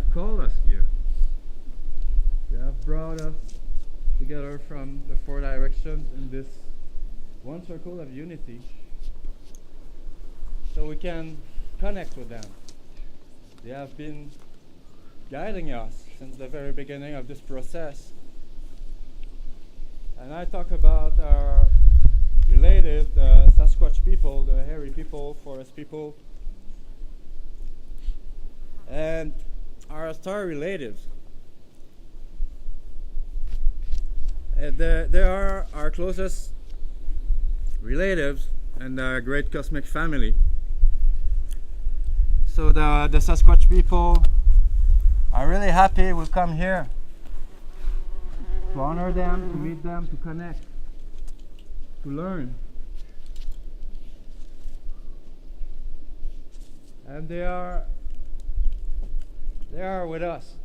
called us here. They have brought us together from the four directions in this one circle of unity so we can connect with them. They have been guiding us since the very beginning of this process. And I talk about our relatives, the Sasquatch people, the hairy people, forest people, and our star relatives. They are our closest relatives and our great cosmic family. So the Sasquatch people are really happy we come here to honor them, to meet them, to connect, to learn. And they are with us.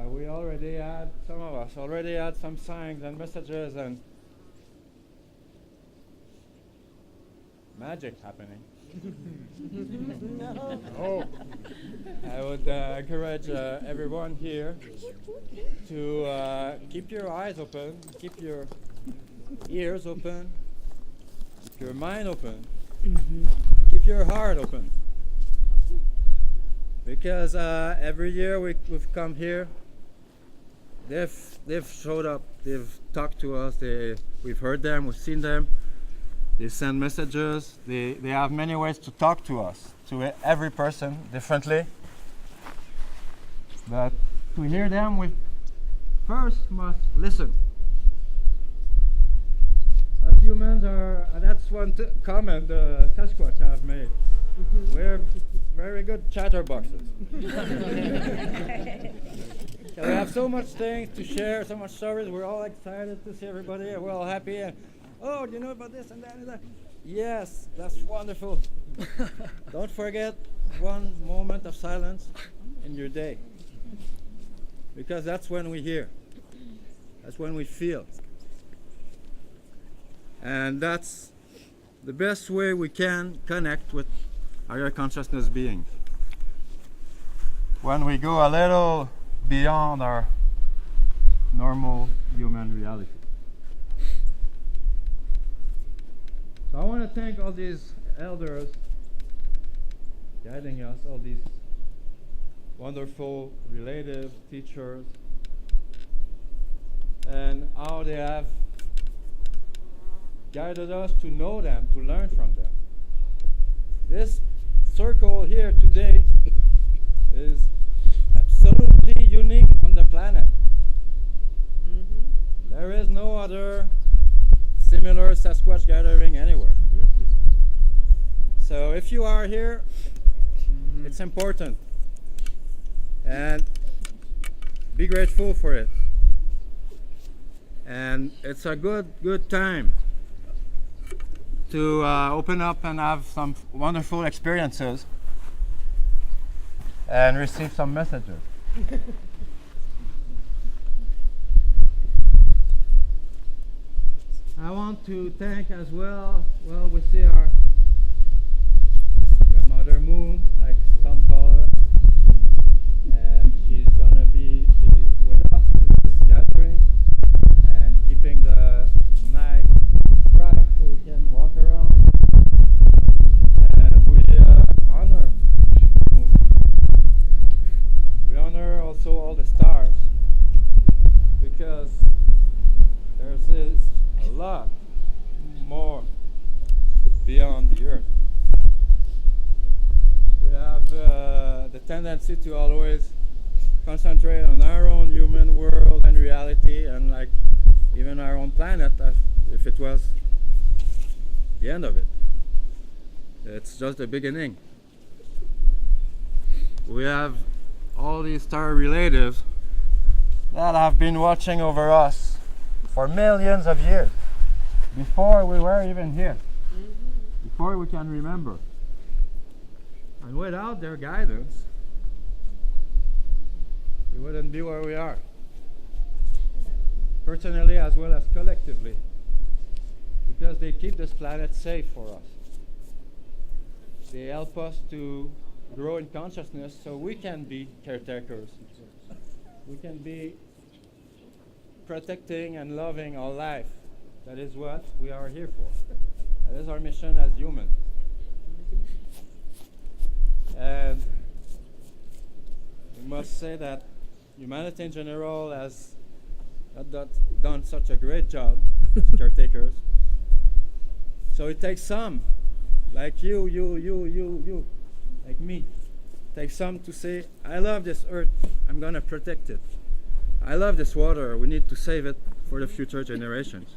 We already had, some of us already had some signs and messages and magic happening. Oh. I would encourage everyone here to keep your eyes open, keep your ears open, keep your mind open, keep your heart open. Because every year we've come here, they've showed up, they've talked to us, we've heard them, we've seen them. They send messages. They have many ways to talk to us, to every person differently. But to hear them, we first must listen. As humans that's one comment the Sasquatch have made. We're very good chatterboxes. So we have so much things to share, so much stories. We're all excited to see everybody. We're all happy. And, oh, do you know about this and that and that? Yes, that's wonderful. Don't forget one moment of silence in your day. Because that's when we hear. That's when we feel. And that's the best way we can connect with higher consciousness beings. When we go a little beyond our normal human reality. So I want to thank all these elders guiding us, all these wonderful relative teachers, and how they have guided us to know them, to learn from them. This circle here today is absolutely unique on the planet. There is no other similar Sasquatch gathering anywhere. So if you are here, it's important. And be grateful for it. And it's a good time to open up and have some wonderful experiences and receive some messages. I want to thank as well, we see our grandmother Moon, like some call her, and she's gonna be with us in this gathering and keeping the night bright so we can walk around. And we honor Moon. We honor also all the stars because there's this a lot more beyond the earth. We have the tendency to always concentrate on our own human world and reality, and like even our own planet as if it was the end of it. It's just the beginning. We have all these star relatives that have been watching over us for millions of years, before we were even here, before we can remember. And without their guidance, we wouldn't be where we are, personally as well as collectively, because they keep this planet safe for us. They help us to grow in consciousness so we can be caretakers. We can be protecting and loving our life. That is what we are here for. That is our mission as humans. And we must say that humanity in general has not done such a great job as caretakers. So it takes some, like you, like me. It takes some to say, I love this earth, I'm going to protect it. I love this water, we need to save it for the future generations.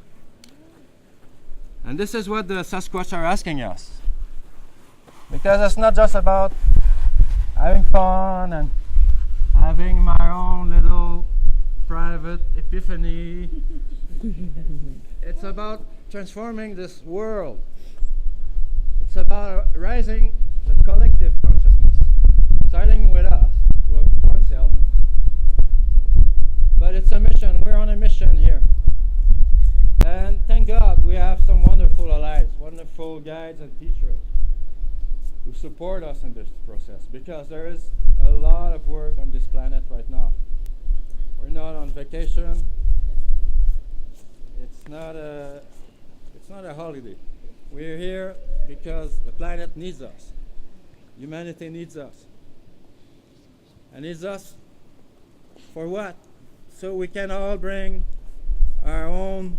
And this is what the Sasquatch are asking us. Because it's not just about having fun and having my own little private epiphany. It's about transforming this world. It's about raising the collective consciousness, starting with us, with oneself. But it's a mission. We're on a mission here. And thank God we have some wonderful allies, wonderful guides and teachers who support us in this process, because there is a lot of work on this planet right now. We're not on vacation. It's not a holiday. We're here because the planet needs us. Humanity needs us. And needs us for what? So we can all bring our own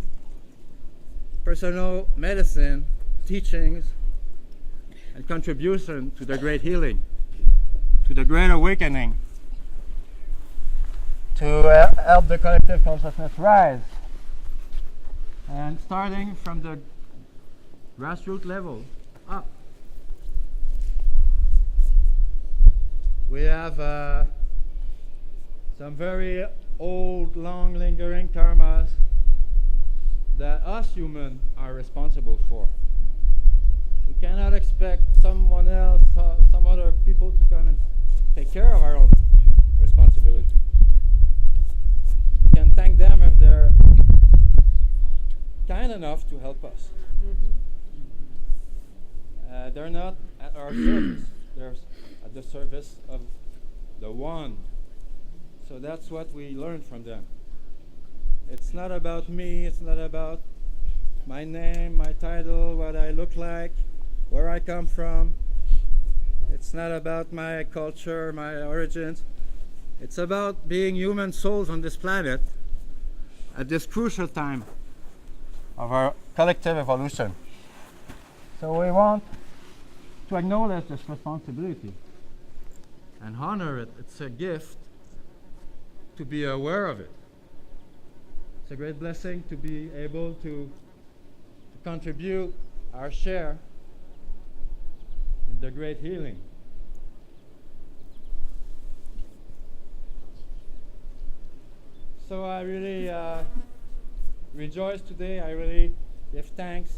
personal medicine, teachings, and contribution to the great healing, to the great awakening, to help the collective consciousness rise. And starting from the grassroots level up, we have some very old, long lingering karmas that us humans are responsible for. We cannot expect someone else, some other people to come and take care of our own responsibility. We can thank them if they're kind enough to help us. They're not at our service, they're at the service of the one. So that's what we learn from them. It's not about me, it's not about my name, my title, what I look like, where I come from. It's not about my culture, my origins. It's about being human souls on this planet at this crucial time of our collective evolution. So we want to acknowledge this responsibility and honor it. It's a gift to be aware of it. It's a great blessing to be able to contribute our share in the great healing. So I really rejoice today. I really give thanks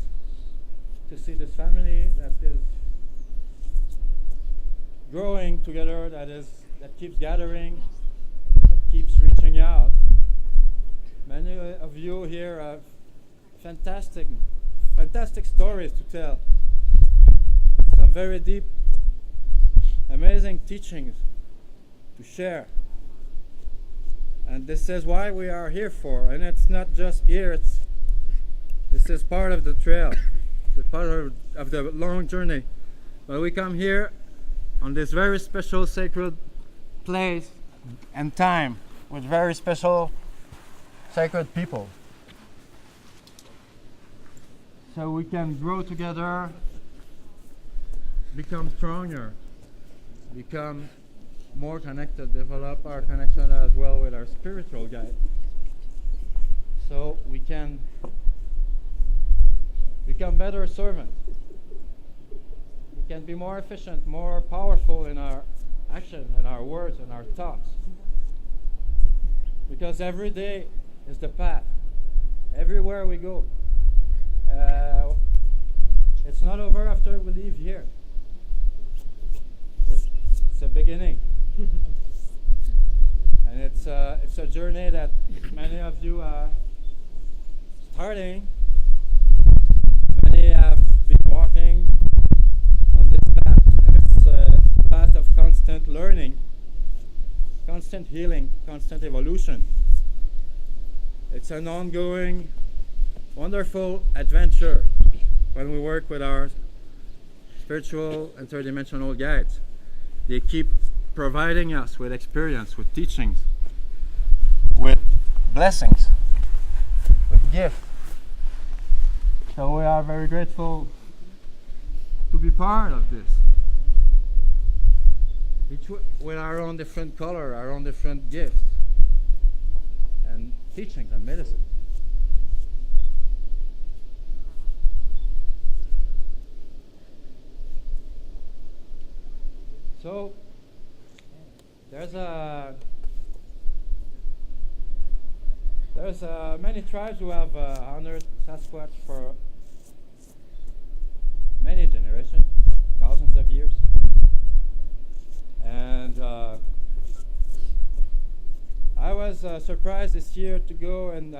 to see this family that is growing together, that keeps gathering, that keeps reaching out. Many of you here have fantastic stories to tell. Some very deep, amazing teachings to share. And this is why we are here for. And it's not just here, this is part of the trail. It's part of the long journey. But we come here on this very special sacred place and time with very special sacred people. So we can grow together, become stronger, become more connected, develop our connection as well with our spiritual guide. So we can become better servants. We can be more efficient, more powerful in our action and our words and our thoughts. Because every day is the path. Everywhere we go. It's not over after we leave here. It's a beginning. And it's a journey that many of you are starting. Many have been walking on this path, and it's a path of constant healing, constant evolution. It's an ongoing, wonderful adventure when we work with our spiritual interdimensional guides. They keep providing us with experience, with teachings, with blessings, with gifts. So we are very grateful to be part of this. Each with our own different color, our own different gifts, and teachings and medicine. So there's many tribes who have honored Sasquatch for many generations, thousands of years, and I was surprised this year to go and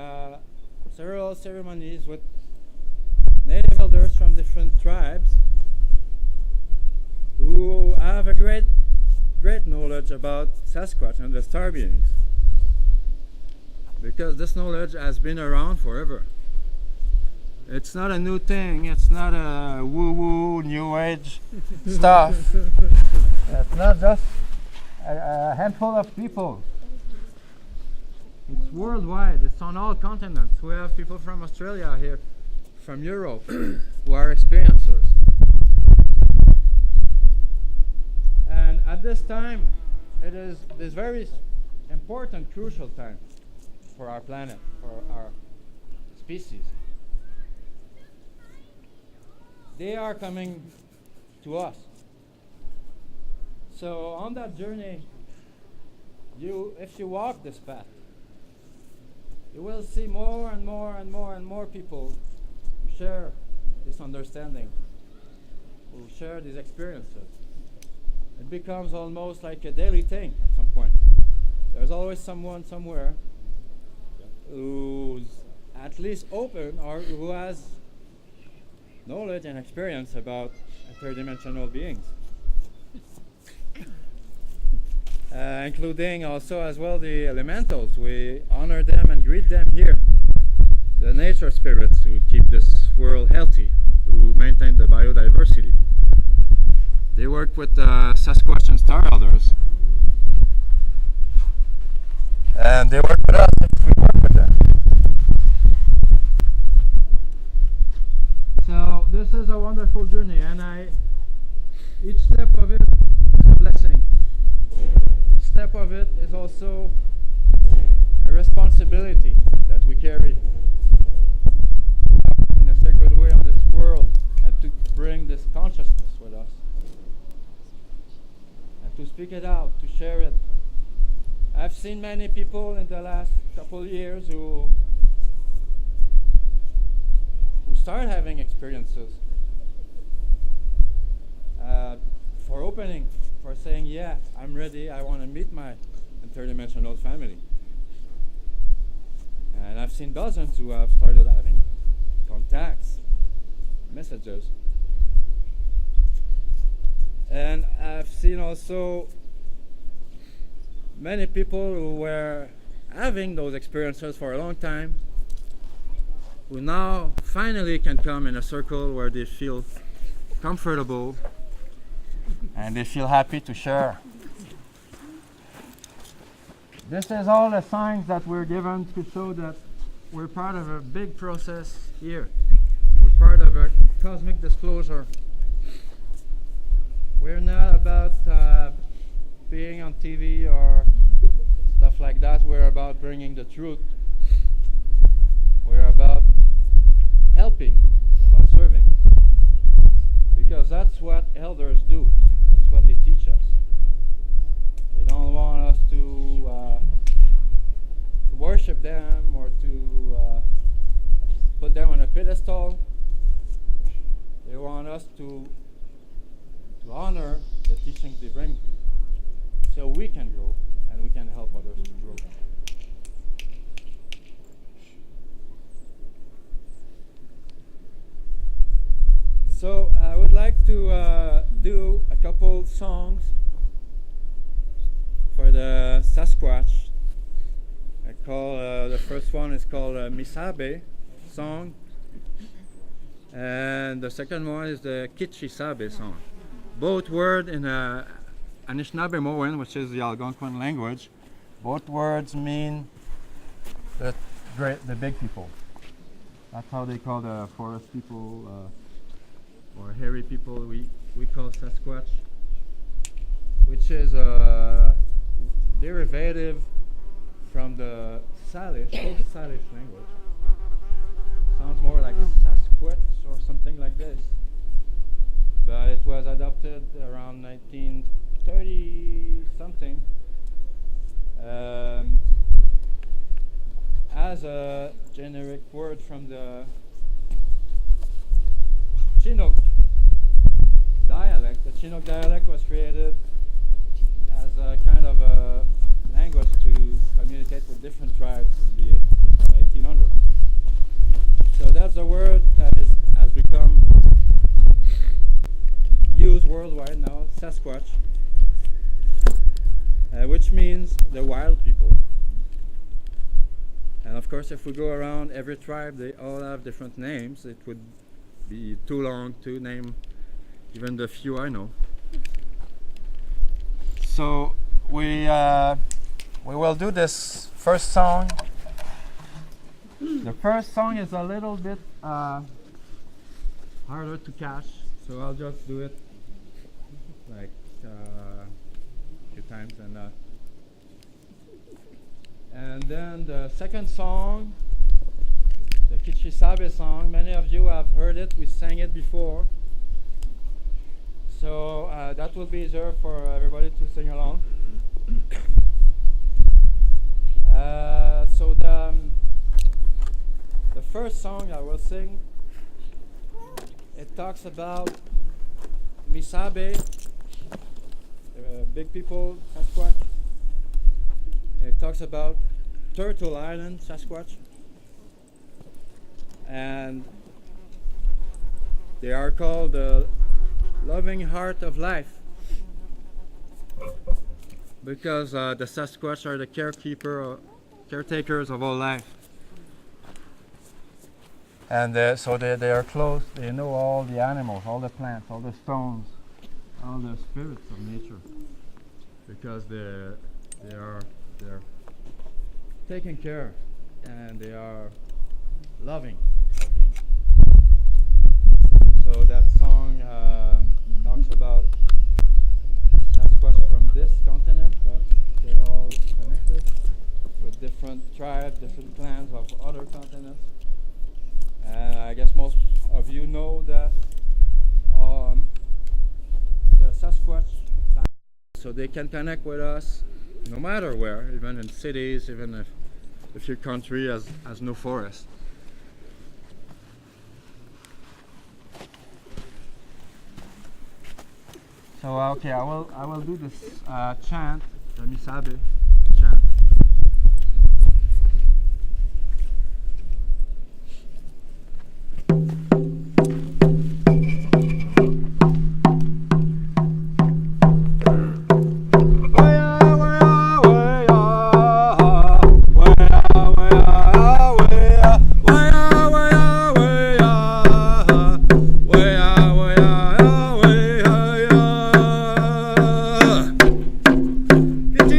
several ceremonies with native elders from different tribes who have a great knowledge about Sasquatch and the star beings, because this knowledge has been around forever. It's not a new thing, it's not a woo-woo, new age stuff. It's not just a handful of people. It's worldwide, it's on all continents. We have people from Australia here, from Europe, who are experiencers. And at this time, it is this very important, crucial time for our planet, for our species. They are coming to us. So on that journey, if you walk this path, you will see more and more and more and more people who share this understanding, who share these experiences. It becomes almost like a daily thing at some point. There's always someone somewhere who's at least open or who has knowledge and experience about interdimensional beings. Including also as well the elementals. We honor them and greet them here. The nature spirits who keep this world healthy, who maintain the biodiversity. They work with Sasquatch and Star Elders. And they work with us if we work with them. So this is a wonderful journey, and each step of it is a blessing. Each step of it is also a responsibility that we carry in a sacred way on this world, and to bring this consciousness with us. To speak it out, to share it. I've seen many people in the last couple of years who start having experiences for opening, for saying, yeah, I'm ready, I want to meet my interdimensional family. And I've seen dozens who have started having contacts, messages. And I've seen also many people who were having those experiences for a long time, who now finally can come in a circle where they feel comfortable and they feel happy to share. This is all the signs that we're given to show that we're part of a big process here. We're part of a cosmic disclosure. We're not about being on TV or stuff like that. We're about bringing the truth. We're about helping, about serving. Because that's what elders do. That's what they teach us. They don't want us to worship them or to put them on a pedestal. They want us to honor the teachings they bring so we can grow and we can help others to grow. So I would like to do a couple songs for the Sasquatch. The first one is called Misabe song, and the second one is the Kichisabe song. Both words in Anishinaabemowin, which is the Algonquin language. Both words mean the big people. That's how they call the forest people or hairy people. We call Sasquatch, which is a derivative from the Salish language. Sounds more like Sasquatch or something like this. But it was adopted around 1930 something as a generic word from the Chinook dialect. The Chinook dialect was created as a kind of a language to communicate with different tribes in the 1800s. So that's a word that has become used worldwide now, Sasquatch, which means the wild people. And of course, if we go around every tribe, they all have different names. It would be too long to name even the few I know. So we will do this first song. The first song is a little bit harder to catch, so I'll just do it like a few times, and then the second song, the Kichisabe song. Many of you have heard it. We sang it before, so that will be easier for everybody to sing along. So the first song I will sing, it talks about Misabe, big people, Sasquatch. It talks about Turtle Island, Sasquatch. And they are called the loving heart of life because the Sasquatch are the caretakers of all life. And so they are close. They know all the animals, all the plants, all the stones, all the spirits of nature, because they're taking care and they are loving. So that song talks about Sasquatch from this continent, but they're all connected with different tribes, different clans of other continents. And I guess most of you know that the Sasquatch, so they can connect with us no matter where, even in cities, even if your country has no forest. So okay, I will do this chant, the Misabe chant.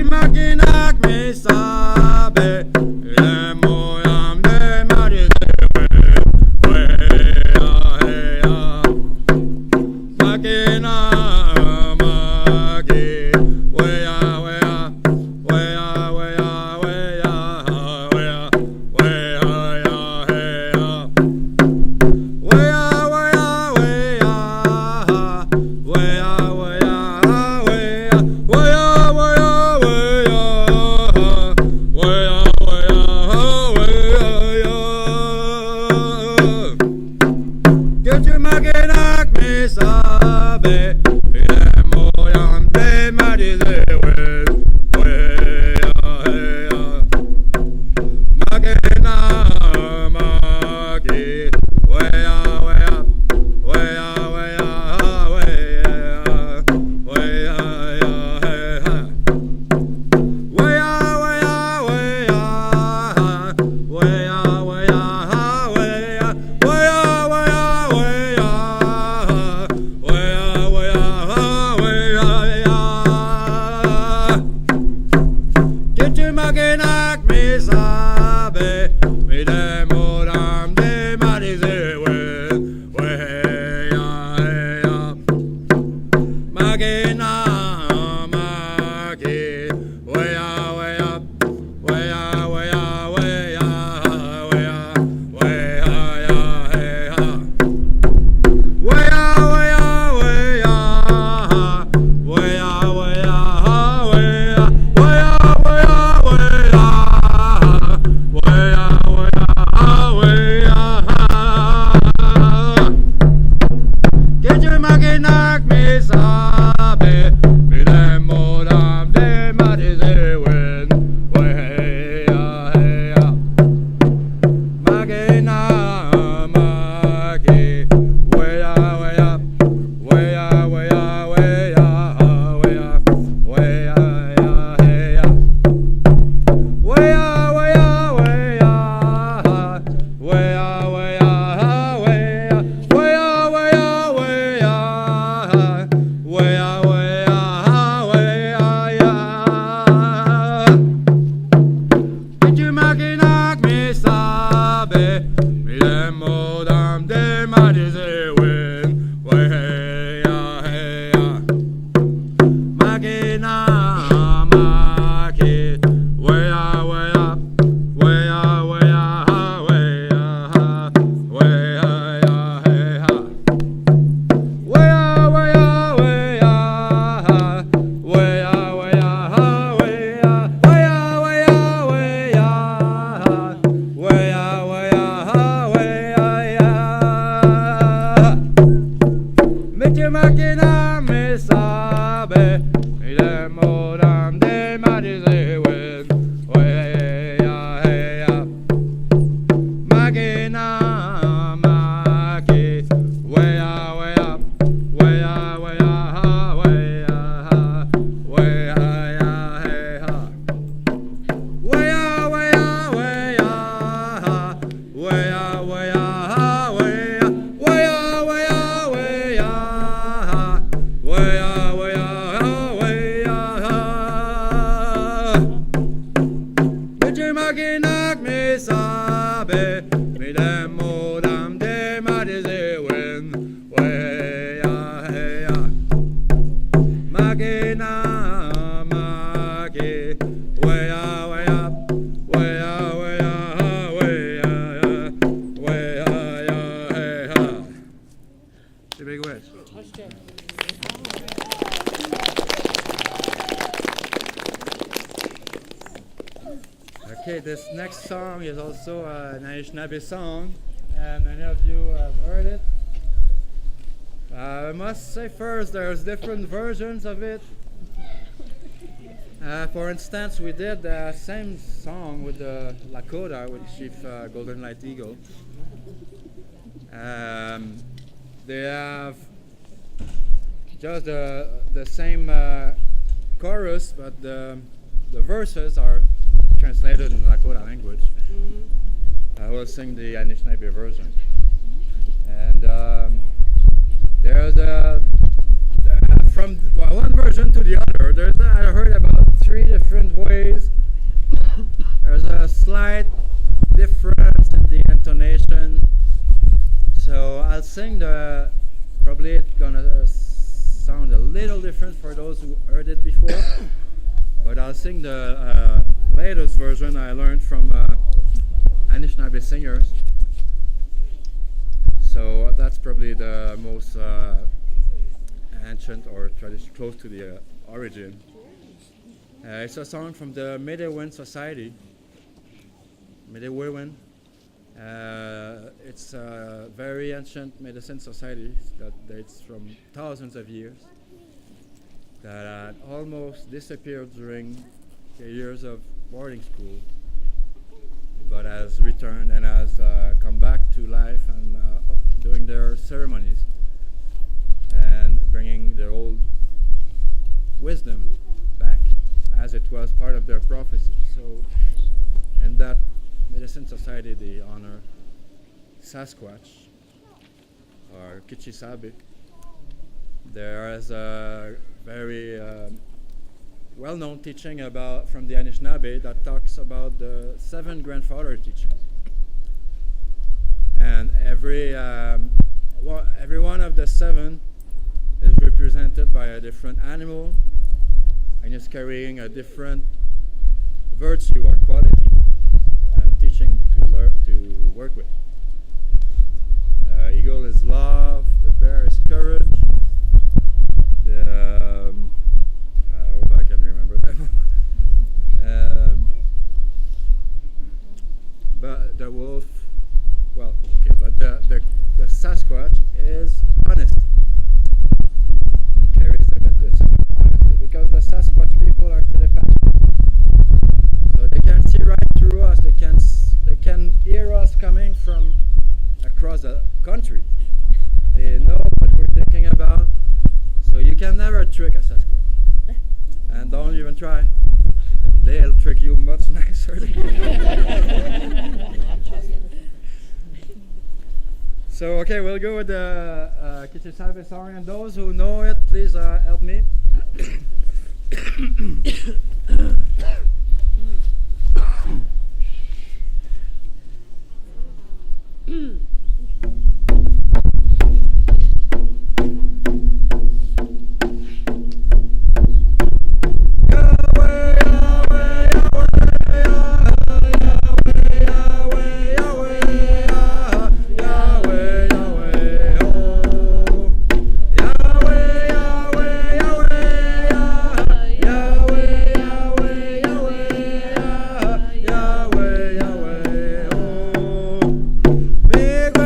Again be mi dem modam de madize wen we ya he ya magi na magi we ya we ya we ya we ya we ya we ya hey ha. The big words. Okay, this next song is also an Anishinaabe song, and many of you have heard it. I must say first, there's different versions of it. For instance, we did the same song with the Lakota, with Chief Golden Light Eagle. They have just the same chorus, but the verses are translated in Lakota language. I will sing the Anishinaabe version. And there's from one version to the other, I heard about 3 different ways. There's a slight difference in the intonation. So I'll sing probably it's gonna sound a little different for those who heard it before, but I'll sing the latest version I learned from Anishinaabe singers. So that's probably the most ancient or tradition close to the origin. It's a song from the Medewin Society. Medewin. It's a very ancient medicine society that dates from thousands of years, that had almost disappeared during the years of boarding school, but has returned and has come back to life and doing their ceremonies and bringing their old wisdom back as it was part of their prophecy. So in that medicine society, they honor Sasquatch or Kichisabik. There is a very well-known teaching from the Anishinaabe that talks about the 7 grandfather teachings, and every one of the 7 is represented by a different animal and is carrying a different virtue or quality, teaching to work with. Eagle is love, the bear is courage, I hope I can remember them. But the wolf, well, okay, but the Sasquatch is honest. Carries the message of honesty, because the Sasquatch people are telepathic. So they can see right through us. They can hear us coming from across the country. They know what we're thinking about. So you can never trick a Sasquatch. And don't even try. They'll trick you much nicer. So okay, we'll go with the Kichisabik song, and those who know it, please help me. Big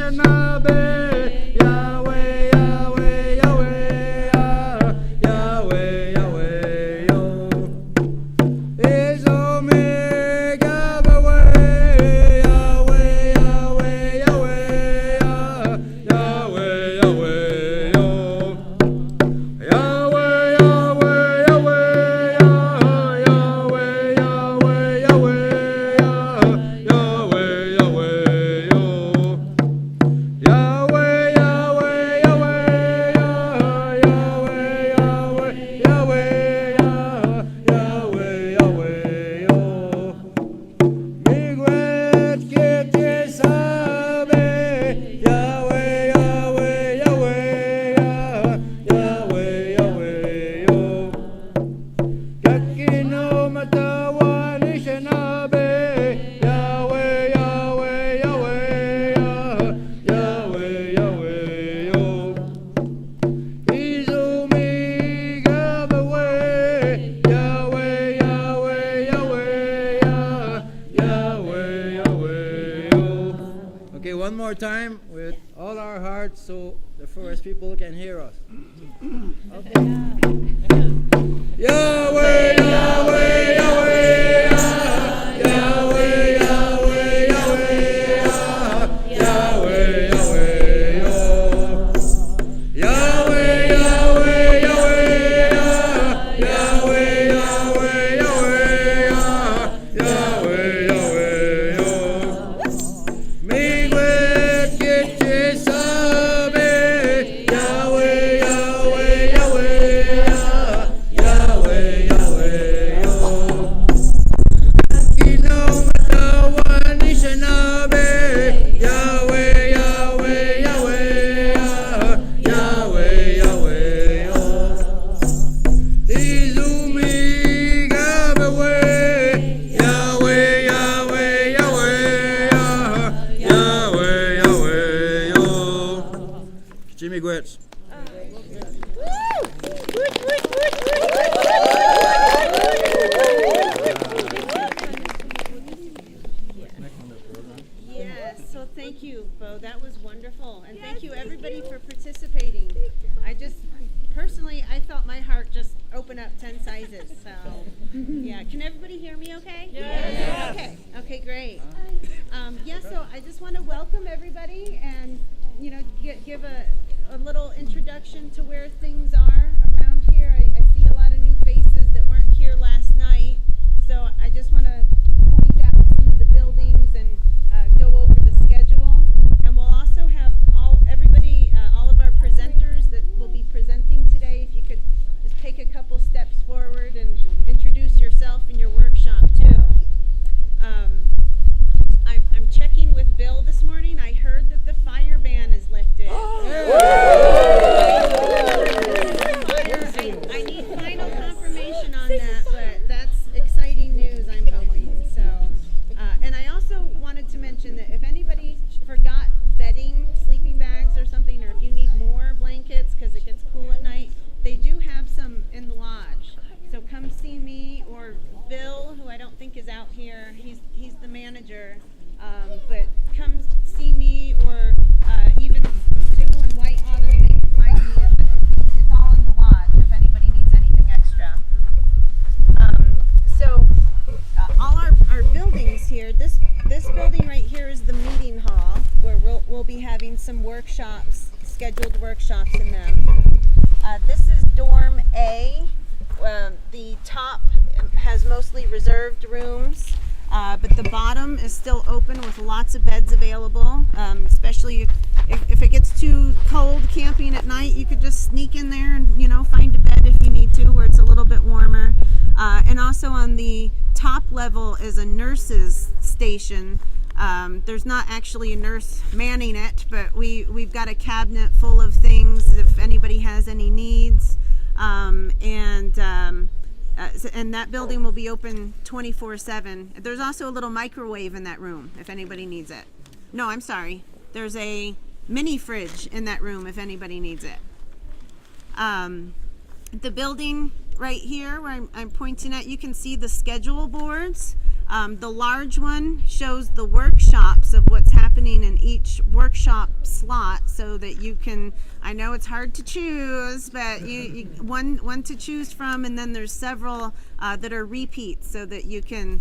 Anishinaabe, Yahweh, Yahweh, Yahweh, Yahweh, Yahweh, Yo. Is Omega the way, Yahweh, Yahweh, Yahweh, Yahweh, Yahweh, Yo. Yahweh, Yahweh, Yahweh, Yahweh, Yahweh, Yahweh, Yahweh, Yahweh, Yo. Yahweh, Yahweh, Yahweh, Yahweh, Yahweh, Yahweh, Yahweh, Yahweh, Yo. Migwet Kitye Sabe, Yahweh, Yahweh, Yahweh, Yahweh, Yahweh, Yo. Kakino Matawa Anishinaabe, Yahweh, Yahweh, Yahweh, Yahweh, Yahweh, Yo. Is Omega the way, Yahweh, Yahweh, Yahweh, Yahweh, Yahweh, Yo. Okay, one more time with all our hearts so the forest people can hear us. Okay. Yahweh, Yahweh, Yahweh, Yahweh, Yahweh, Yahweh, Yahweh, Yahweh, Yo. Yahweh, Yahweh, Yahweh, Yahweh, Yahweh, Yahweh, Yahweh, Yahweh, Yo. Migwet Kitye Sabe, Yahweh, Yahweh, Yahweh, Yahweh, Yahweh, Yo. Kino Matawa Anishinaabe, Yahweh, Yahweh, Yahweh, Yahweh, Yahweh, Yo. Is Omega the way, Yahweh, Yahweh, Yahweh, Yahweh, Yahweh, Yo. Jimmy Gwitz. Yes, so thank you, Bo. That was wonderful. And thank you, everybody, for participating. I just, personally, I felt my heart just open up 10 sizes. So, yeah. Can everybody hear me okay? Yes. Okay. Okay, great. Yeah, so I just want to welcome everybody and, you know, give a little introduction to where things are around here. I see a lot of new faces that weren't here last night. So I just want to point out some of the buildings and go over the schedule. And we'll also have everybody, all of our presenters that will be presenting today. If you could just take a couple steps forward and introduce yourself and your workshop too. I'm checking with Bill this morning. I heard that the fire ban is lifted. I need final confirmation on that, but that's exciting news, I'm hoping. So, and I also wanted to mention that if anybody forgot bedding, sleeping bags or something, or if you need more blankets because it gets cool at night, they do have some in the lodge. So come see me or Bill, who I don't think is out here. He's the manager. But come see me or even Sue and White Otter, they can find me. It's all in the lodge if anybody needs anything extra. So all our buildings here, this building right here is the meeting hall where we'll be having some workshops, scheduled workshops in them. This is dorm A. The top has mostly reserved rooms. But the bottom is still open with lots of beds available, especially if it gets too cold camping at night, you could just sneak in there and, you know, find a bed if you need to, where it's a little bit warmer. And also on the top level is a nurse's station. There's not actually a nurse manning it, but we've got a cabinet full of things if anybody has any needs. And that building will be open 24/7. There's also a little microwave in that room if anybody needs it. No, I'm sorry. There's a mini fridge in that room if anybody needs it. The building right here where I'm pointing at, you can see the schedule boards. The large one shows the workshops of what's happening in each workshop slot, so that you can, I know it's hard to choose, but you one to choose from, and then there's several that are repeats, so that you can,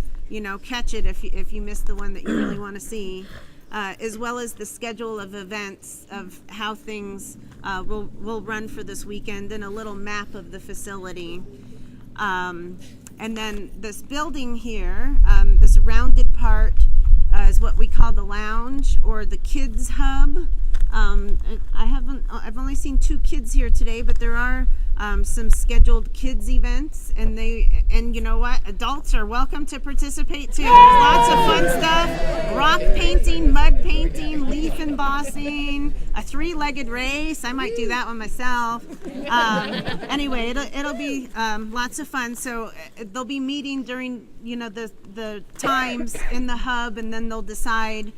catch it if you miss the one that you really want to see, as well as the schedule of events of how things will run for this weekend, and a little map of the facility. And then this building here, this rounded part, is what we call the lounge or the kids hub. I've only seen 2 kids here today, but there are some scheduled kids events, and you know what? Adults are welcome to participate too. There's lots of fun stuff: rock painting, mud painting, leaf embossing, a 3-legged race. I might do that one myself. Anyway, it'll be lots of fun. So they'll be meeting during the times in the hub, and then they'll decide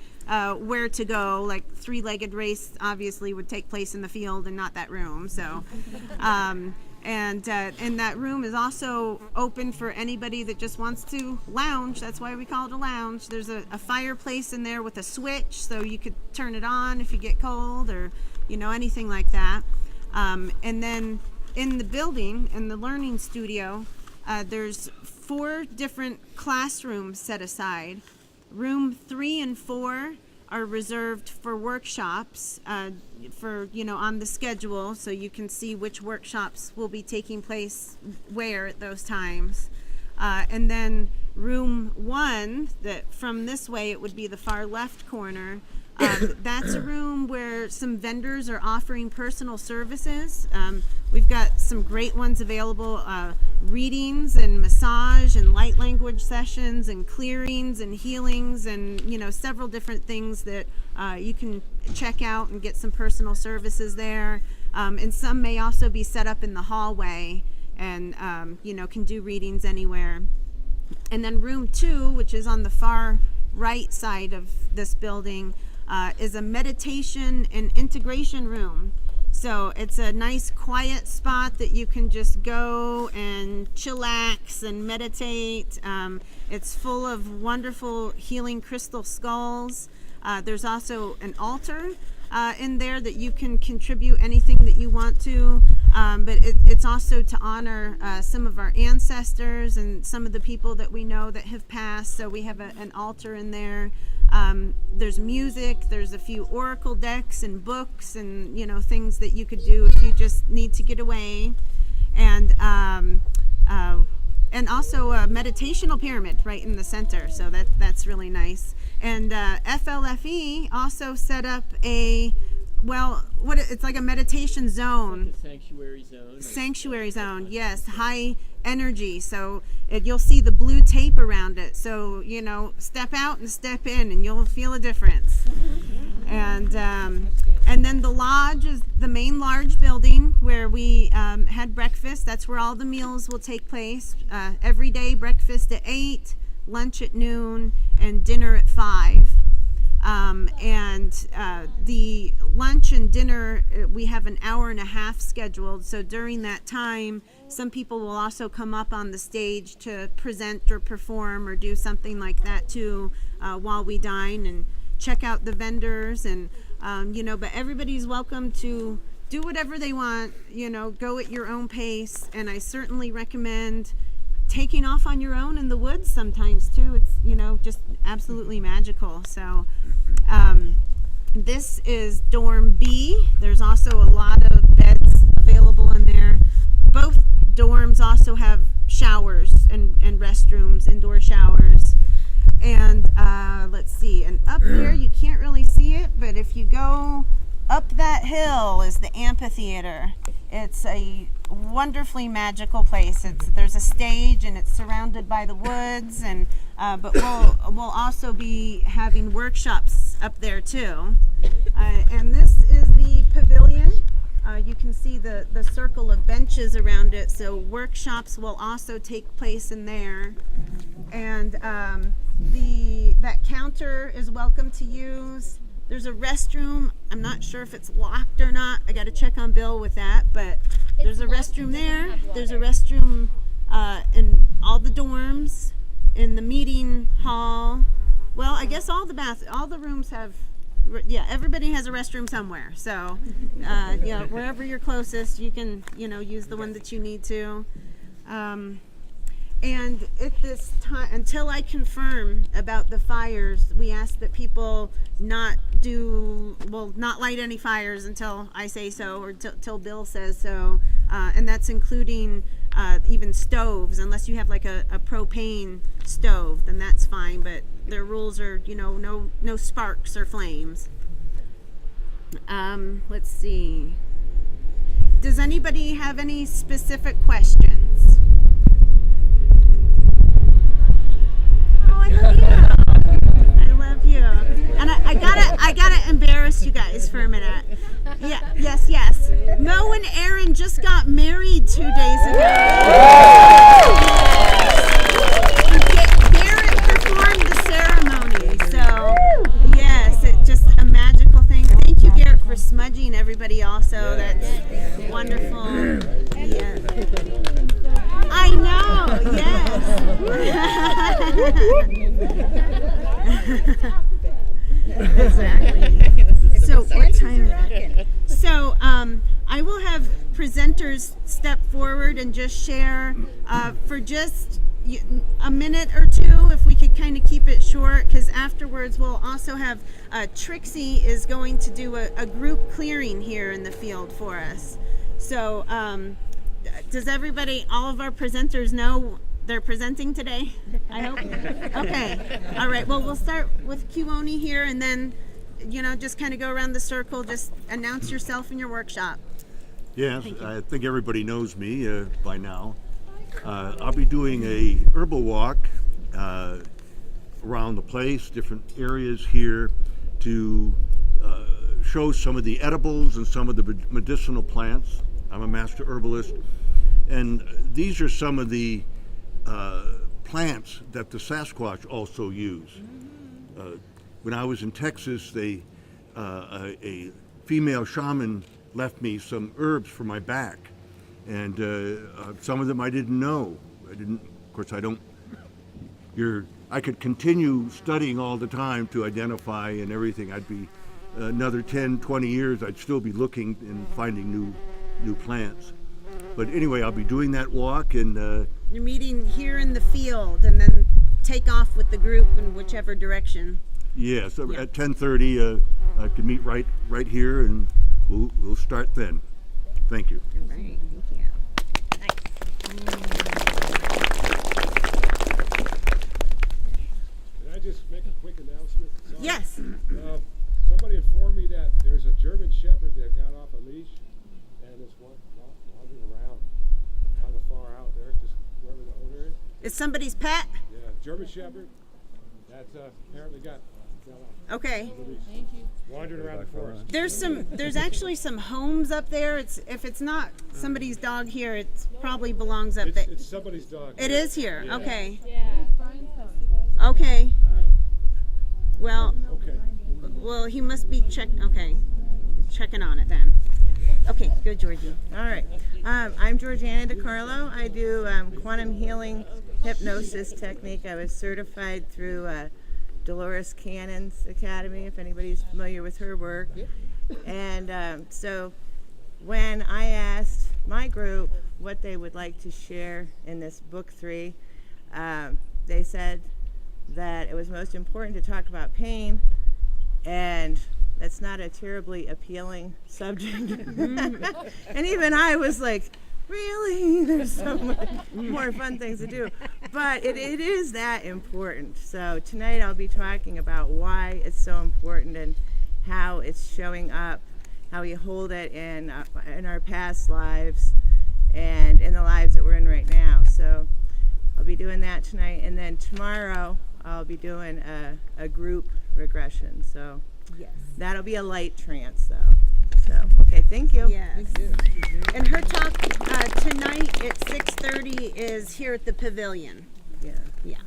where to go. Like 3-legged race obviously would take place in the field and not that room. So, and that room is also open for anybody that just wants to lounge. That's why we call it a lounge. There's a fireplace in there with a switch, so you could turn it on if you get cold, or anything like that. And then in the building, in the learning studio, there's 4 different classrooms set aside. Room 3 and 4 are reserved for workshops, for on the schedule, so you can see which workshops will be taking place where at those times. And then room 1, that from this way it would be the far left corner. That's a room where some vendors are offering personal services. We've got some great ones available, readings and massage and light language sessions and clearings and healings, and several different things that you can check out and get some personal services there. And some may also be set up in the hallway, and can do readings anywhere. And then room 2, which is on the far right side of this building, is a meditation and integration room. So it's a nice quiet spot that you can just go and chillax and meditate. It's full of wonderful healing crystal skulls. There's also an altar in there that you can contribute anything that you want to, but it's also to honor some of our ancestors and some of the people that we know that have passed. So we have an altar in there. There's music, there's a few oracle decks and books, and things that you could do if you just need to get away, and also a meditational pyramid right in the center, so that's really nice. And FLFE also set up it's like a meditation zone. It's like a sanctuary zone. Sanctuary zone, yes, high energy. So you'll see the blue tape around it. So step out and step in, and you'll feel a difference. And then the lodge is the main large building where we had breakfast. That's where all the meals will take place. Every day, breakfast at 8, lunch at noon, and dinner at 5. The lunch and dinner, we have an hour and a half scheduled. So during that time, some people will also come up on the stage to present or perform or do something like that too, while we dine and check out the vendors. And but everybody's welcome to do whatever they want, go at your own pace. And I certainly recommend taking off on your own in the woods sometimes too. It's just absolutely magical. So this is dorm B. There's also a lot of beds available in there. Both dorms also have showers and restrooms, indoor showers. And let's see, and up there you can't really see it, but if you go up that hill is the amphitheater. It's a wonderfully magical place. There's a stage, and it's surrounded by the woods, and but we'll also be having workshops up there too. And this is the pavilion. You can see the circle of benches around it, so workshops will also take place in there. And that counter is welcome to use. There's a restroom. I'm not sure if it's locked or not. I got to check on Bill with that, but there's a restroom there. There's a restroom in all the dorms. in the meeting hall. Well, I guess all the rooms have, everybody has a restroom somewhere. So, wherever you're closest, you can, use the one that you need to. And at this time, until I confirm about the fires, we ask that people not light any fires until I say so, or till Bill says so. And that's including even stoves. Unless you have like a propane stove, then that's fine. But their rules are, no sparks or flames. Let's see. Does anybody have any specific questions? Oh, I love you. I love you. And I gotta embarrass you guys for a minute. Yeah, yes. Mo and Aaron just got married 2 days ago. Garrett performed the ceremony, so yes, it's just a magical thing. Thank you, Garrett, for smudging everybody also. That's wonderful. Yeah. I know, yes. Exactly. So what time? So I will have presenters step forward and just share for just a minute or two, if we could kind of keep it short, because afterwards we'll also have Trixie is going to do a group clearing here in the field for us. So does everybody, all of our presenters know they're presenting today? I hope. Okay. All right. Well, we'll start with Kiwoni here, and then, just kind of go around the circle. Just announce yourself and your workshop. Yes, I think everybody knows me by now. I'll be doing a herbal walk around the place, different areas here, to show some of the edibles and some of the medicinal plants. I'm a master herbalist, and these are some of the plants that the Sasquatch also use. When I was in Texas, a female shaman left me some herbs for my back, and some of them I didn't know. I could continue studying all the time to identify and everything. I'd be another 10, 20 years, I'd still be looking and finding new plants. But anyway, I'll be doing that walk, and you're meeting here in the field, and then take off with the group in whichever direction. Yeah, so at 10:30, I can meet right here, and we'll start then. Thank you. All right, thank you. Nice. Can I just make a quick announcement? Sorry. Yes. Somebody informed me that there's a German Shepherd that got off a leash and is wandering around kind of far out there, just wherever the owner is. It's somebody's pet? Yeah, German Shepherd that's apparently got off Okay. the leash. Wandering around the forest. There's actually some homes up there. If it's not somebody's dog here, it probably belongs up there. It's somebody's dog. It is here. Yeah. Okay. Yeah. Okay. Well, Okay. he must be checking on it then. Okay, good, Georgie. All right. I'm Georgiana DiCarlo. I do quantum healing hypnosis technique. I was certified through Dolores Cannon's Academy, if anybody's familiar with her work. And so when I asked my group what they would like to share in this book 3, they said that it was most important to talk about pain, and that's not a terribly appealing subject. And even I was like, really? There's so much more fun things to do. But it is that important. So tonight I'll be talking about why it's so important and how it's showing up, how we hold it in our past lives and in the lives that we're in right now. So I'll be doing that tonight. And then tomorrow I'll be doing a group regression. So Yes. that'll be a light trance though. So, okay, thank you. Yes. And her talk tonight at 6:30 is here at the pavilion. Yeah. Yeah.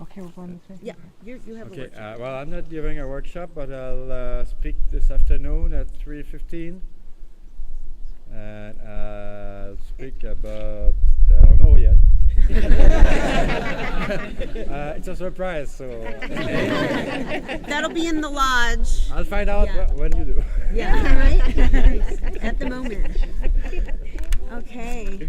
Okay, we're going to Yeah. You have a Okay, workshop. well, I'm not giving a workshop, but I'll speak this afternoon at 3:15. And I'll speak about, I don't know yet. It's a surprise, so That'll be in the lodge. I'll find out Yeah. when you do. Yeah, right? At the moment. Okay.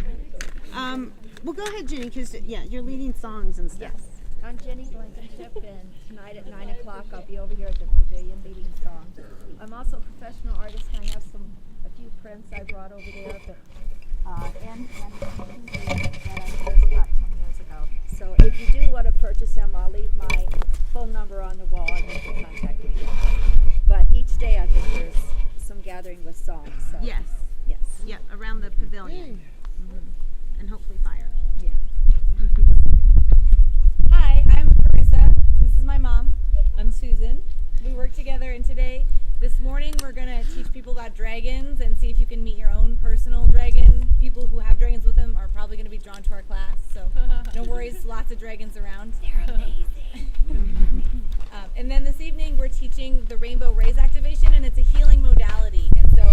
Well, go ahead, Jenny, because, yeah, you're leading songs and stuff. Yes, I'm Jenny Blankenship, and tonight at 9 o'clock I'll be over here at the pavilion leading songs. I'm also a professional artist, and I have a few prints I brought over there, and that I first got 10 years ago. So if you do want to purchase them, I'll leave my phone number on the wall, and you can contact me. But each day I think there's some gathering with songs. So Yes. yes, Yeah, around the pavilion. And hopefully fire. yeah. Hi, I'm Carissa. This is my mom. I'm Susan. We work together, and this morning, we're going to teach people about dragons and see if you can meet your own personal dragon. People who have dragons with them are probably going to be drawn to our class, so no worries, lots of dragons around. They're amazing. And then this evening, we're teaching the rainbow rays activation, and it's a healing modality. And so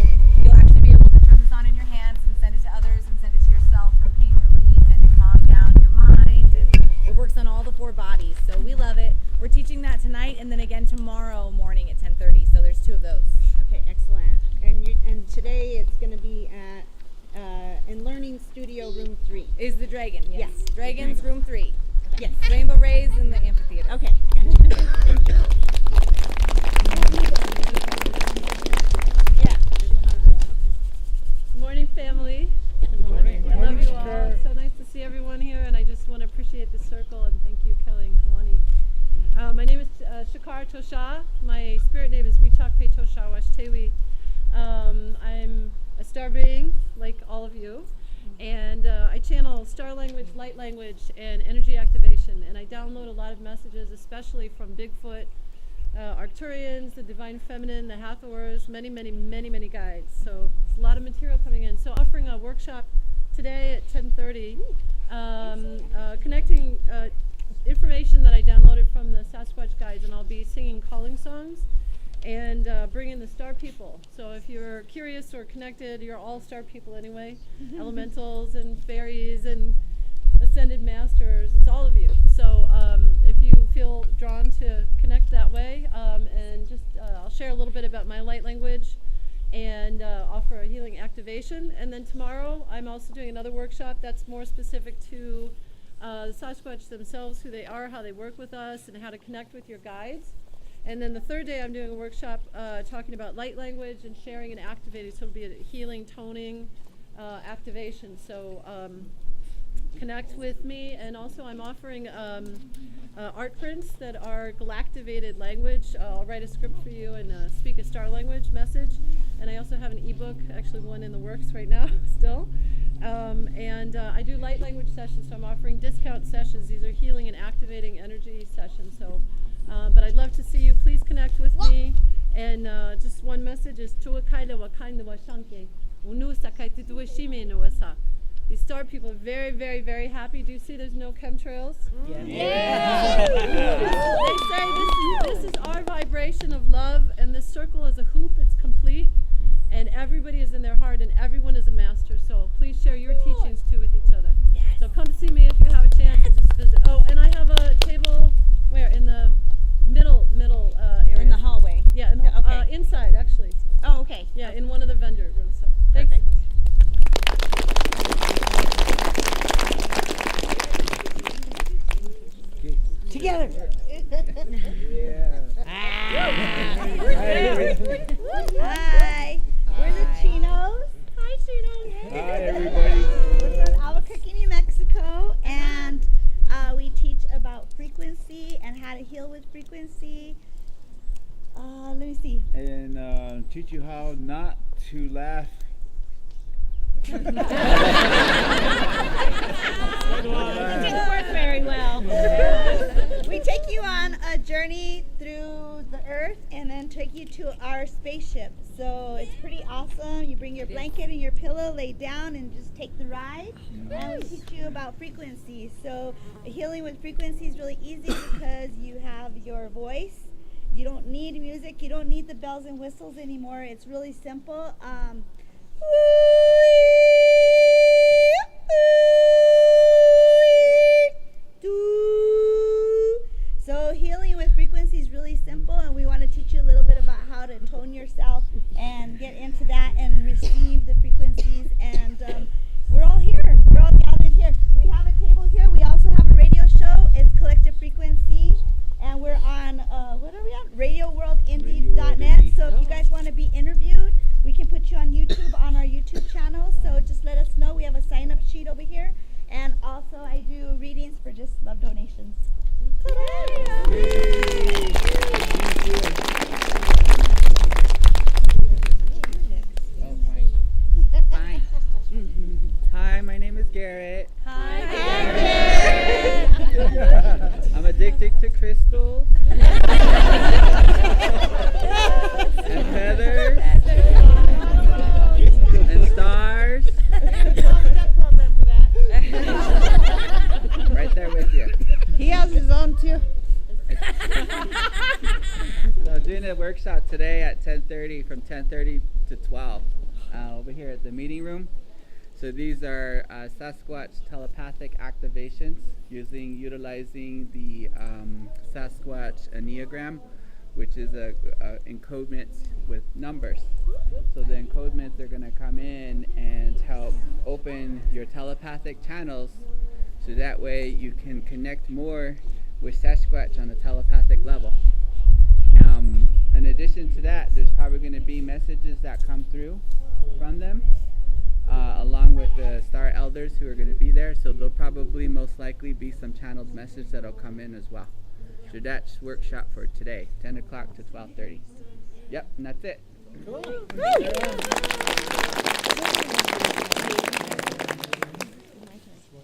you'll actually be able to turn this on in your hands and send it to others and send it to yourself for pain relief and to calm down your mind. And it works on all the 4 bodies, so we love it. We're teaching that tonight and then again tomorrow morning at 10:30. So there's 2 of those. Okay, excellent. And today it's going to be at in Learning Studio Room 3. Is the dragon? Yes. Yes. Dragons, room 3. Yes. Rainbow rays in the amphitheater. Okay. Gotcha. Yeah. Good morning, family. Good morning. I love you all. It's so nice to see everyone here, and I just want to appreciate the circle, and thank you, Kelly and Kalani. My name is Shakar Tosha. My spirit name is Wichakpe Tosha Washtewi. I'm a star being, like all of you, and I channel star language, light language, and energy activation, and I download a lot of messages, especially from Bigfoot, Arcturians, the Divine Feminine, the Hathors, many guides. So there's a lot of material coming in. So offering a workshop today at 10:30, connecting information that I downloaded from the Sasquatch guides, and I'll be singing calling songs and bringing the star people. So if you're curious or connected, you're all star people anyway, elementals and fairies and ascended masters, it's all of you. So if you feel drawn to connect that way, and just I'll share a little bit about my light language and offer a healing activation. And then tomorrow I'm also doing another workshop that's more specific to the Sasquatch themselves, who they are, how they work with us, and how to connect with your guides. And then the third day I'm doing a workshop talking about light language and sharing and activating. So it'll be a healing, toning activation. So connect with me. And also I'm offering art prints that are galactivated language. I'll write a script for you and speak a star language message. And I also have an ebook, actually one in the works right now still. And I do light language sessions, so I'm offering discount sessions. These are healing and activating energy sessions. So, but I'd love to see you. Please connect with me. And just one message is Tuakaida wakaina washanke. Unu sakaititu shime no wasa. These star people are very happy. Do you see there's no chemtrails? Yeah. They say this is our vibration of love, and this circle is a hoop. It's complete, and everybody is in their heart, and everyone is a master. So please share your teachings too with each other. So come see me if you have a chance to just visit. Oh, and I have a table where in the middle area. In the hallway. Yeah, in the, Okay. inside actually. Oh, okay. Yeah, in one of the vendor rooms. So thanks. Perfect. Together. Hi. We're the Chinos. Hi, Chinos. Hi, everybody. We're from Albuquerque, New Mexico, and we teach about frequency and how to heal with frequency. Let me see. And teach you how not to laugh. It didn't work very well. We take you on a journey through the earth and then take you to our spaceship. So it's pretty awesome. You bring your blanket and your pillow, lay down, and just take the ride. And we teach you about frequencies. So healing with frequency is really easy because you have your voice. You don't need music. You don't need the bells and whistles anymore. It's really simple. be from 10:30 to 12 over here at the meeting room. So these are Sasquatch telepathic activations utilizing the Sasquatch Enneagram, which is a encodements with numbers. So the encodements are going to come in and help open your telepathic channels, so that way you can connect more with Sasquatch on a telepathic level. In addition to that, there's probably going to be messages that come through from them, along with the star elders who are going to be there. So there'll probably most likely be some channeled message that'll come in as well. So that's workshop for today, 10 o'clock to 12:30. Yep, and that's it. Cool.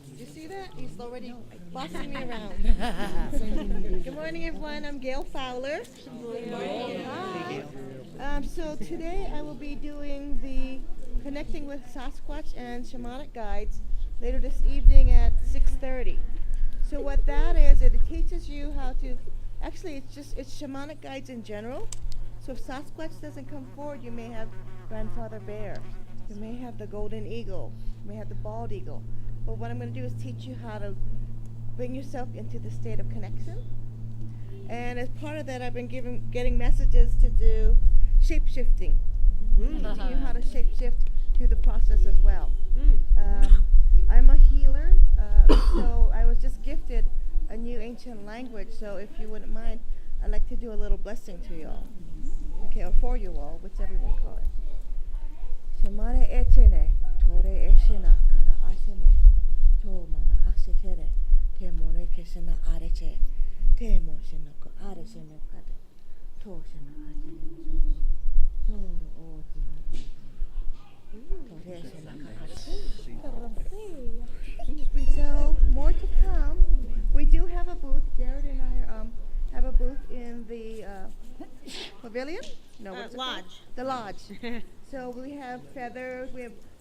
Did you see that? He's already bossing me around. Good morning, everyone. I'm Gail Fowler. Hi. So today I will be doing the Connecting with Sasquatch and Shamanic Guides later this evening at 6:30. So what that is, it teaches you how to, actually it's Shamanic Guides in general. So if Sasquatch doesn't come forward, you may have Grandfather Bear, you may have the Golden Eagle, you may have the Bald Eagle. But what I'm going to do is teach you how to bring yourself into the state of connection. And as part of that, I've been getting messages to do shape-shifting. Teaching you how to shape-shift through the process as well. I'm a healer, so I was just gifted a new ancient language. So if you wouldn't mind, I'd like to do a little blessing to you all. Okay, or for you all, whichever you call it. Shemane etene, tore eshina kana asene, to mana asitere, te more kesena areche, te mo shina ko aresene kade, to shina atene, toro oti, tore eshina kade. So more to come. We do have a booth. Garrett and I have a booth in the pavilion. No, what's it called? Lodge. The lodge. So we have feathers.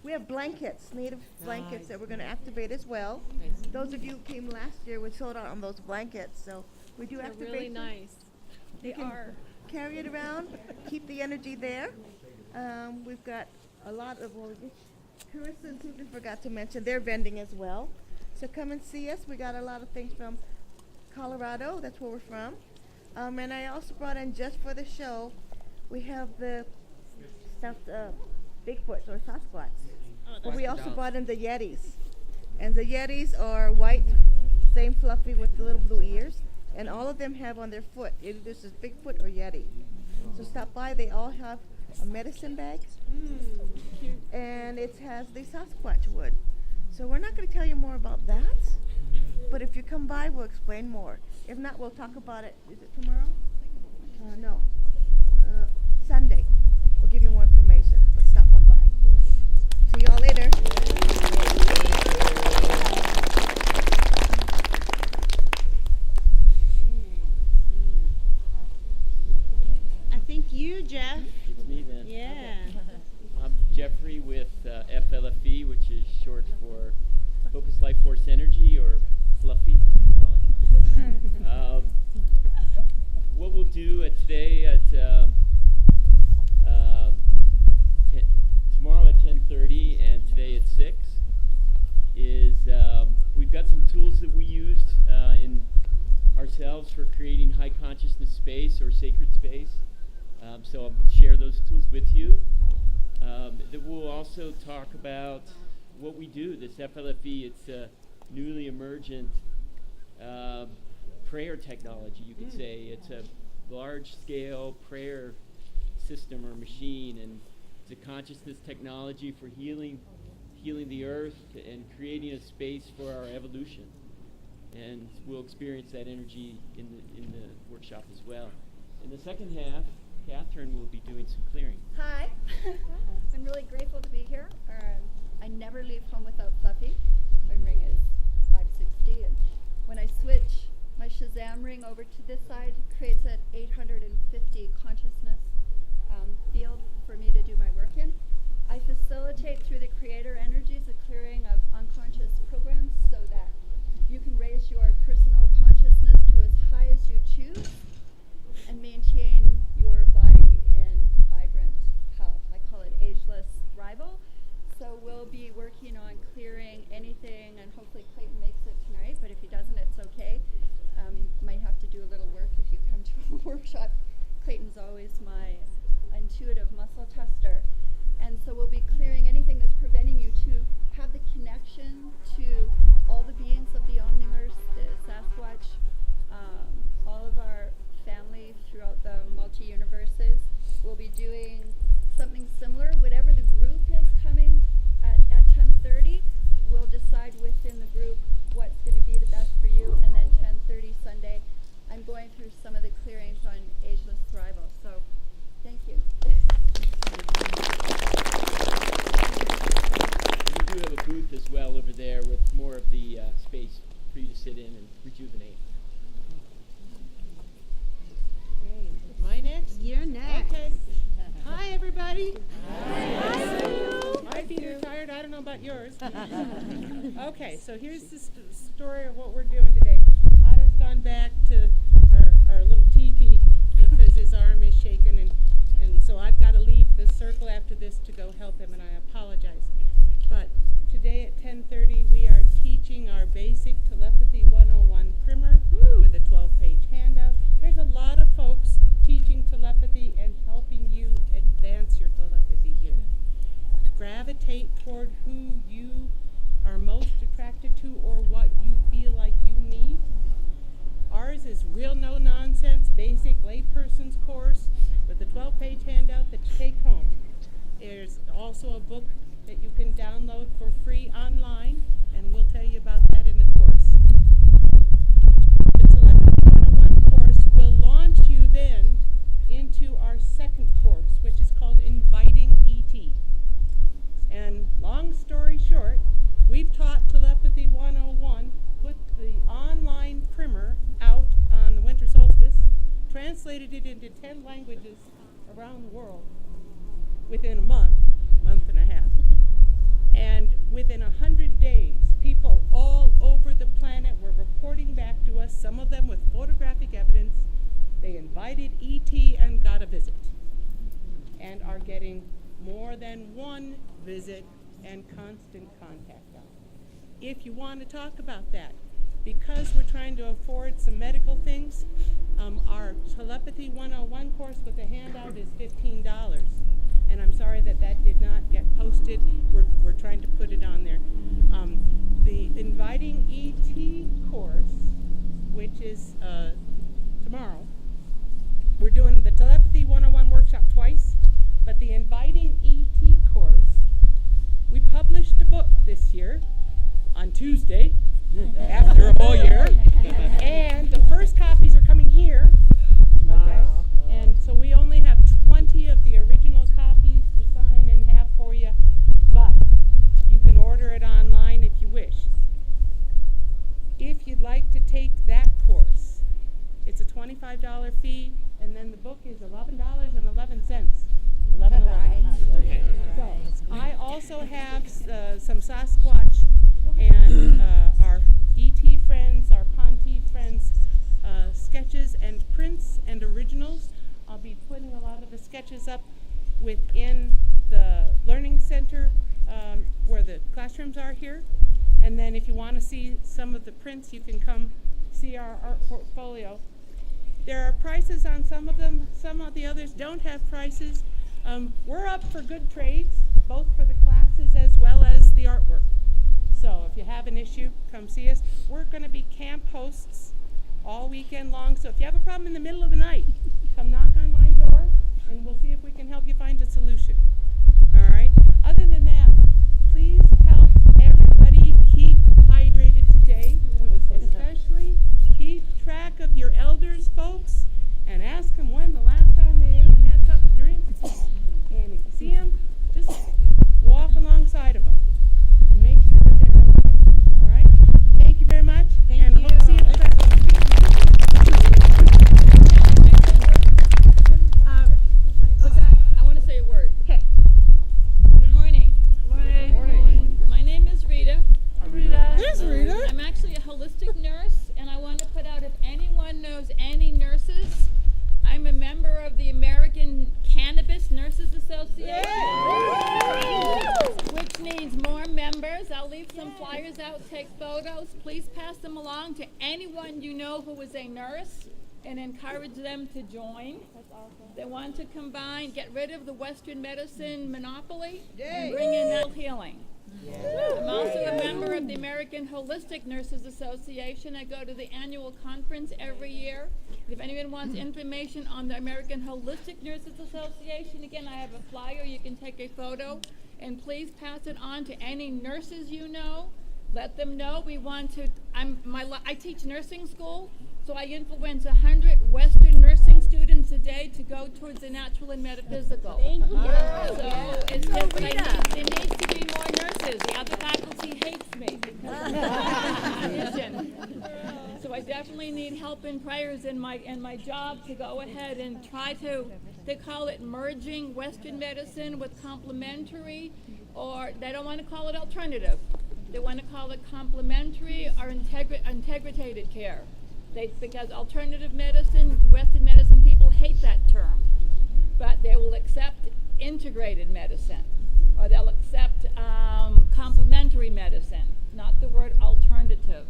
We have blankets, native blankets that we're going to activate as well. Those of you who came last year, we sold out on those blankets. So we do They're activate. really them. nice. They are. Carry it around. Keep the energy there. We've got a lot of. Carissa and Susan forgot to mention they're vending as well. So come and see us. We got a lot of things from Colorado. That's where we're from. And I also brought in, just for the show, we have the stuffed Bigfoot or Sasquatch. But we also brought in the Yetis. And the Yetis are white, same fluffy with the little blue ears. And all of them have on their foot, either this is Bigfoot or Yeti. So stop by. They all have a medicine bag. And it has the Sasquatch wood. So we're not going to tell you more about that. But if you come by, we'll explain more. If not, we'll talk about it. Is it tomorrow? No. Sunday. We'll give you more information. But stop on by. See y'all later. I think you, Jeff. It's me then. Yeah. I'm Jeffrey with FLFE, which is short for Focused Life Force Energy, or Fluffy, as we call it. What we'll do today at tomorrow at 10:30 and today at 6 is we've got some tools that we used in ourselves for creating high consciousness space or sacred space. So I'll share those tools with you. That we'll also talk about what we do. This FLFE, it's a newly emergent prayer technology, you could say. It's a large-scale prayer system or machine, and it's a consciousness technology for healing the earth and creating a space for our evolution. And we'll experience that energy in the workshop as well. In the second half, Catherine will be doing some clearing. Hi. I'm really grateful to be here. I never leave home without Fluffy. My ring is 560, and when I switch my Shazam ring over to this side, it creates an 850 consciousness field for me to do my work in. I facilitate through the creator energies the clearing of unconscious programs so that you can raise your personal consciousness to as high as you choose and maintain your body in vibrant survival. So we'll be working on clearing anything, and hopefully Clayton makes it tonight, but if he doesn't, it's okay. You might have to do a little work if you come to a workshop. Clayton's always my intuitive muscle tester. And so we'll be clearing anything that's preventing you to have the connection to all the beings of the Omniverse, the Sasquatch, all of our family throughout the multi-universes. We'll be doing something similar. Whatever the group is coming at 10:30, we'll decide within the group what's going to be the best for you. And then 10:30 Sunday, I'm going through some of the clearings on ageless thrival. So thank you. We do have a booth as well over there with more of the space for you to sit in and rejuvenate. My next? You're next. Okay. Hi, everybody. Hi. My feet are tired. I don't know about yours. Okay, so here's the story of what we're doing today. Otto's gone back to our little teepee because his arm is shaking, and so I've got to leave the circle after this to go help him, and I apologize. But today at 10:30, we are teaching our basic Telepathy 101 primer with a 12-page handout. There's a lot of folks teaching telepathy and helping you advance your telepathy here. To gravitate toward who you are most attracted to or what you feel like you need. Ours is real no-nonsense, basic layperson's course with a 12-page handout that you take home. There's also a book that you can download for free online, and we'll tell you about that in the course. The Telepathy 101 course will launch you then into our second course, which is called Inviting ET. And long story short, we've taught Telepathy 101, put the online primer out on the winter solstice, translated it into 10 languages around the world within a month and a half. And within 100 days, people all over the planet were reporting back to us, some of them with photographic evidence. They invited ET and got a visit, and are getting more than one visit and constant contact on. If you want to talk about that, because we're trying to afford some medical things, our Telepathy 101 course with the handout is $15. And I'm sorry that did not get posted. We're trying to put it on there. The Inviting ET course, which is tomorrow, we're doing the Telepathy 101 workshop twice, but the Inviting ET course, we published a book this year on Tuesday, after a whole year, and the first copies are coming here. Okay. And so we only have 20 of the original copies to sign and have for you, but you can order it online if you wish. If you'd like to take that course, it's a $25 fee, and then the book is $11.11. So I also have some Sasquatch and our ET friends, our Ponte friends, sketches and prints and originals. I'll be putting a lot of the sketches up within the Learning Center where the classrooms are here. And then if you want to see some of the prints, you can come see our art portfolio. There are prices on some of them. Some of the others don't have prices. We're up for good trades, both for the classes as well as the artwork. So if you have an issue, come see us. We're going to be camp hosts all weekend long. So if you have a problem in the middle of the night, come knock on my door and we'll see if we can help you find a solution. All right? Other than that, please help everybody keep hydrated today. Especially keep track of your elders, folks, and ask them when the last time they ate and had something to drink. And if you see them, just walk alongside of them and make sure that they're okay. All right? Thank you very much. Thank you. Hope to see you at the back. I want to say a word. Okay. I'll leave some flyers out, take photos. Please pass them along to anyone you know who is a nurse and encourage them to join. That's awesome. They want to combine, get rid of the Western medicine monopoly and bring in natural healing. I'm also a member of the American Holistic Nurses Association. I go to the annual conference every year. If anyone wants information on the American Holistic Nurses Association, again, I have a flyer. You can take a photo, and please pass it on to any nurses you know. Let them know we want to. I teach nursing school, so I influence 100 Western nursing students a day to go towards the natural and metaphysical. Thank you. So it's just there needs to be more nurses. The other faculty hates me because I'm a physician. So I definitely need help and prayers in my job to go ahead and try to. They call it merging Western medicine with complementary, or they don't want to call it alternative. They want to call it complementary or integrated care. Because alternative medicine, Western medicine people hate that term, but they will accept integrated medicine, or they'll accept complementary medicine, not the word alternative.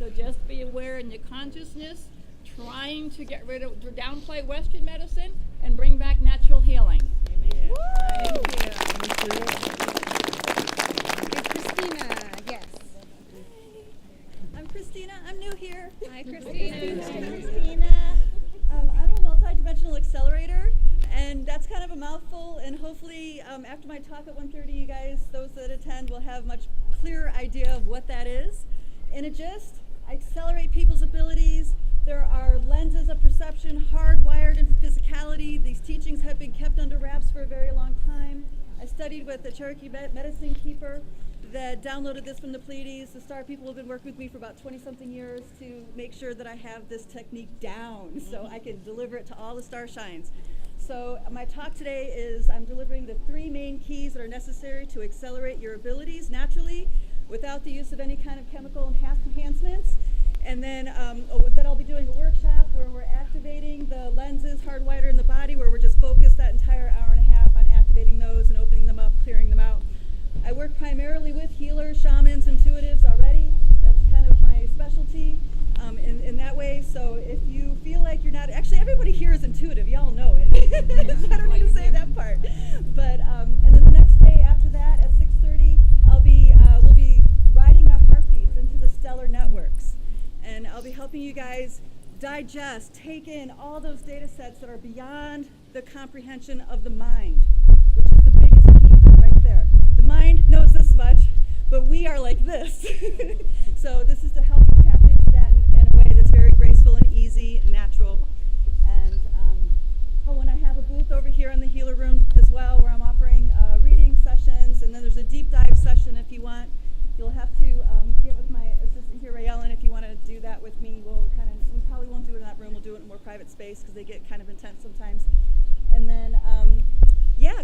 So just be aware in your consciousness, trying to get rid of, to downplay Western medicine and bring back natural healing. Amen. Thank you. Christina, yes. I'm Christina. I'm new here. Hi, Christina. I'm a multidimensional accelerator, and that's kind of a mouthful. And hopefully, after my talk at 1:30, you guys, those that attend, will have much clearer idea of what that is. In a gist, I accelerate people's abilities. There are lenses of perception hardwired into physicality. These teachings have been kept under wraps for a very long time. I studied with the Cherokee medicine keeper that downloaded this from the Pleiades. The star people have been working with me for about 20-something years to make sure that I have this technique down so I can deliver it to all the star shines. So my talk today is I'm delivering the 3 main keys that are necessary to accelerate your abilities naturally without the use of any kind of chemical enhancements. And then I'll be doing a workshop where we're activating the lenses hardwired in the body, where we're just focused that entire hour and a half on activating those and opening them up, clearing them out. I work primarily with healers, shamans, intuitives already. That's kind of my specialty in that way. So if you feel like you're not, actually everybody here is intuitive. Y'all know it. I don't need to say that part. But and then the next day after that at 6:30, we'll be riding our heartbeats into the stellar networks, and I'll be helping you guys digest, take in all those data sets that are beyond the comprehension of the mind, which is the biggest piece right there. The mind knows this much, but we are like this. So this is to help you tap into that in a way that's very graceful and easy and natural. And and I have a booth over here in the healer room as well, where I'm offering reading sessions, and then there's a deep dive session if you want. You'll have to get with my assistant here, Ray Ellen, if you want to do that with me. We probably won't do it in that room. We'll do it in a more private space because they get kind of intense sometimes. And then,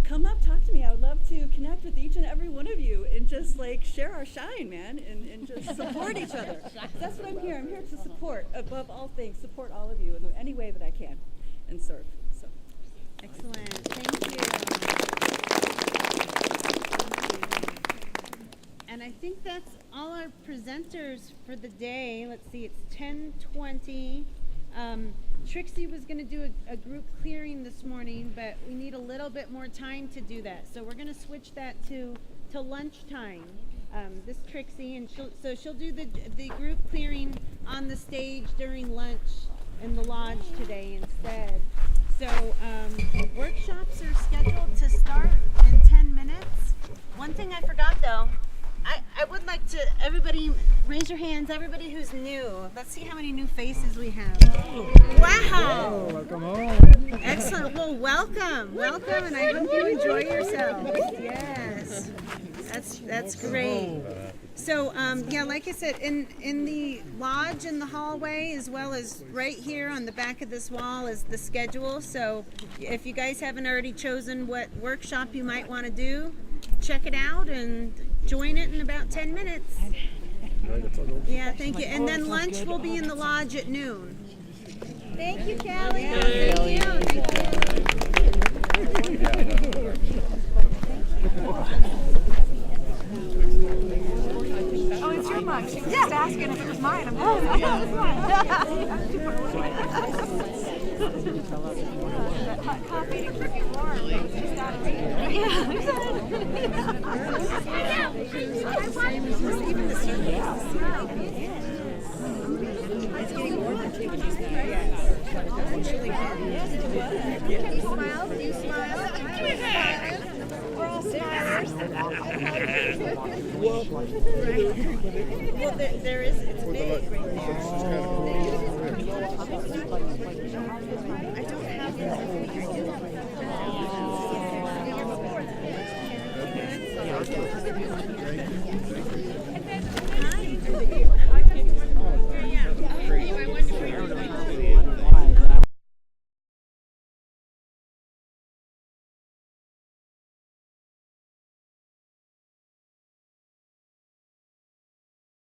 come up, talk to me. I would love to connect with each and every one of you and just share our shine, man, and just support each other. That's what I'm here. I'm here to support, above all things, support all of you in any way that I can and serve. So, excellent. Thank you. And I think that's all our presenters for the day. Let's see, it's 10:20. Trixie was going to do a group clearing this morning, but we need a little bit more time to do that. So we're going to switch that to lunchtime. This Trixie, and she'll do the group clearing on the stage during lunch in the lodge today instead. So workshops are scheduled to start in 10 minutes. One thing I forgot though, I would like to, everybody raise your hands, everybody who's new. Let's see how many new faces we have. Wow! Welcome home. Excellent. Well, welcome, and I hope you enjoy yourselves. Yes, that's great. So, like I said, in the lodge in the hallway, as well as right here on the back of this wall, is the schedule. So, if you guys haven't already chosen what workshop you might want to do, check it out and join it in about 10 minutes. Yeah, thank you. And then lunch will be in the lodge at noon. Thank you, Callie. Yeah, thank you. mug. She was just asking if it was mine. I'm like, yeah, it's mine. Hot coffee to keep you warm. Just out of reach. Yeah, even the surface. It's getting warmer too when she's not. It's chilly. Do you smile? Do you smile? We're all smilers. Well, there is, it's big right there. I don't have it.